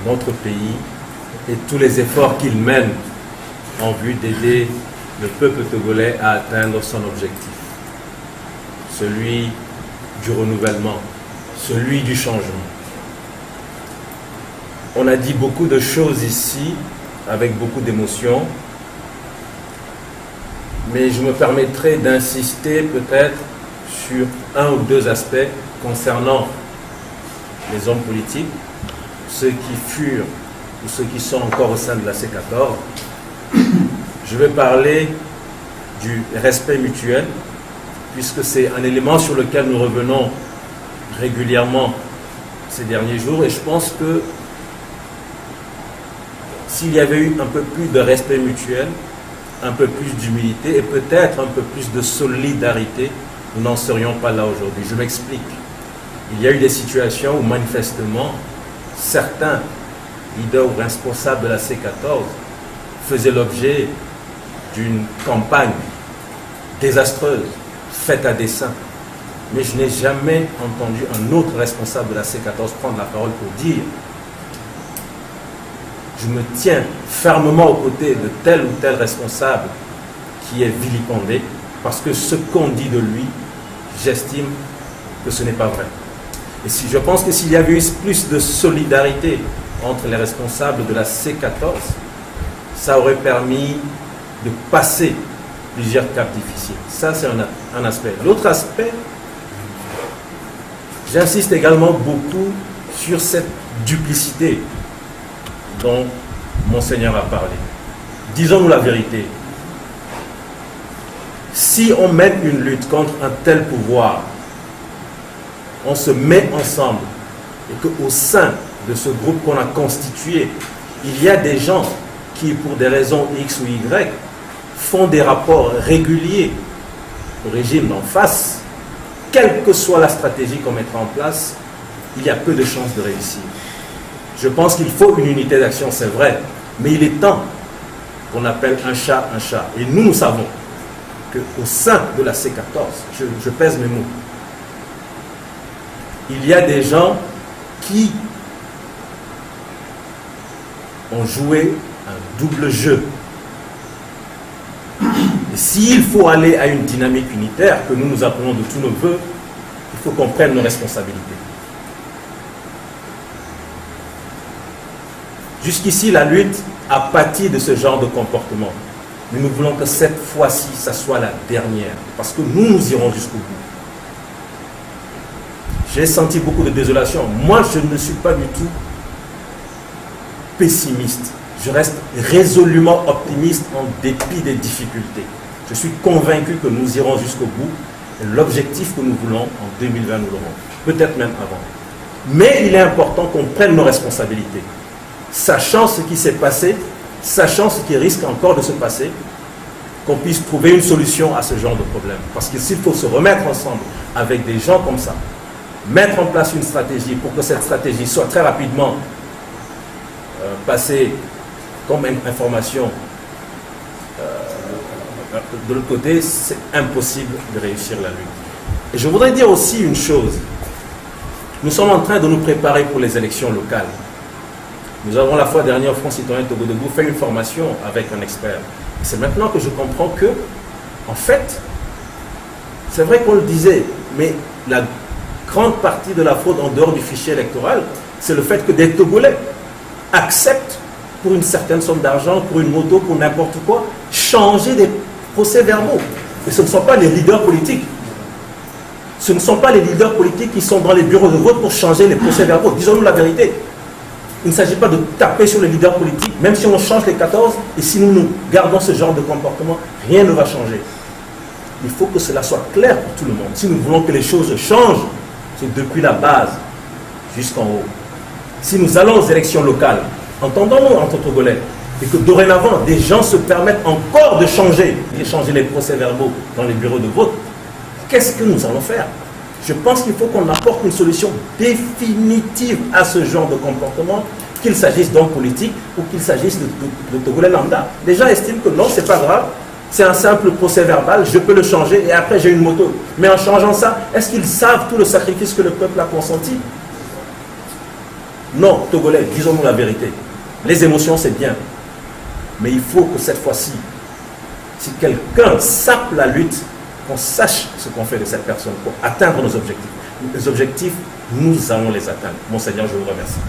notre pays et tous les efforts qu'il mène en vue d'aider le peuple togolais à atteindre son objectif, celui du renouvellement, celui du changement. On a dit beaucoup de choses ici, avec beaucoup d'émotion, mais je me permettrai d'insister peut-être sur un ou deux aspects concernant les hommes politiques, ceux qui furent ou ceux qui sont encore au sein de la C14. Je vais parler du respect mutuel, puisque c'est un élément sur lequel nous revenons régulièrement ces derniers jours, et je pense que s'il y avait eu un peu plus de respect mutuel, un peu plus d'humilité et peut-être un peu plus de solidarité, nous n'en serions pas là aujourd'hui. Je m'explique. Il y a eu des situations où manifestement certains leaders ou responsables de la C14 faisaient l'objet d'une campagne désastreuse, faite à dessein. Mais je n'ai jamais entendu un autre responsable de la C14 prendre la parole pour dire: je me tiens fermement aux côtés de tel ou tel responsable qui est vilipendé, parce que ce qu'on dit de lui, j'estime que ce n'est pas vrai. Et si je pense que s'il y avait eu plus de solidarité entre les responsables de la C14, ça aurait permis de passer plusieurs caps difficiles. Ça, c'est un aspect. L'autre aspect, j'insiste également beaucoup sur cette duplicité dont Monseigneur a parlé. Disons-nous la vérité. Si on mène une lutte contre un tel pouvoir, on se met ensemble et qu'au sein de ce groupe qu'on a constitué, il y a des gens qui, pour des raisons X ou Y, font des rapports réguliers au régime d'en face, quelle que soit la stratégie qu'on mettra en place, il y a peu de chances de réussir. Je pense qu'il faut une unité d'action, c'est vrai, mais il est temps qu'on appelle un chat un chat. Et nous savons qu'au sein de la C14, je pèse mes mots, il y a des gens qui ont joué un double jeu. Et s'il faut aller à une dynamique unitaire, que nous appelons de tous nos voeux, il faut qu'on prenne nos responsabilités. Jusqu'ici, la lutte a pâti de ce genre de comportement. Mais nous voulons que cette fois-ci, ça soit la dernière. Parce que nous irons jusqu'au bout. J'ai senti beaucoup de désolation. Moi, je ne suis pas du tout pessimiste. Je reste résolument optimiste en dépit des difficultés. Je suis convaincu que nous irons jusqu'au bout. Et l'objectif que nous voulons en 2020, nous l'aurons. Peut-être même avant. Mais il est important qu'on prenne nos responsabilités. Sachant ce qui s'est passé, sachant ce qui risque encore de se passer, qu'on puisse trouver une solution à ce genre de problème. Parce que s'il faut se remettre ensemble avec des gens comme ça, mettre en place une stratégie pour que cette stratégie soit très rapidement passée comme information de l'autre côté, c'est impossible de réussir la lutte. Et je voudrais dire aussi une chose. Nous sommes en train de nous préparer pour les élections locales. Nous avons la fois dernière au Front Citoyen Togo Debout fait une formation avec un expert. C'est maintenant que je comprends que, en fait, c'est vrai qu'on le disait, mais la grande partie de la fraude en dehors du fichier électoral, c'est le fait que des Togolais acceptent, pour une certaine somme d'argent, pour une moto, pour n'importe quoi, changer des procès-verbaux. Et ce ne sont pas les leaders politiques. Ce ne sont pas les leaders politiques qui sont dans les bureaux de vote pour changer les procès-verbaux. Disons-nous la vérité. Il ne s'agit pas de taper sur les leaders politiques, même si on change les 14, et si nous gardons ce genre de comportement, rien ne va changer. Il faut que cela soit clair pour tout le monde. Si nous voulons que les choses changent, c'est depuis la base jusqu'en haut. Si nous allons aux élections locales, entendons-nous entre Togolais, et que dorénavant, des gens se permettent encore de changer les procès-verbaux dans les bureaux de vote, qu'est-ce que nous allons faire? Je pense qu'il faut qu'on apporte une solution définitive à ce genre de comportement, qu'il s'agisse d'hommes politiques ou qu'il s'agisse de Togolais lambda. Les gens estiment que non, c'est pas grave, c'est un simple procès verbal, je peux le changer et après j'ai une moto. Mais en changeant ça, est-ce qu'ils savent tout le sacrifice que le peuple a consenti? Non, Togolais, disons-nous la vérité. Les émotions, c'est bien. Mais il faut que cette fois-ci, si quelqu'un sape la lutte, qu'on sache ce qu'on fait de cette personne pour atteindre nos objectifs. Les objectifs, nous allons les atteindre. Monseigneur, je vous remercie.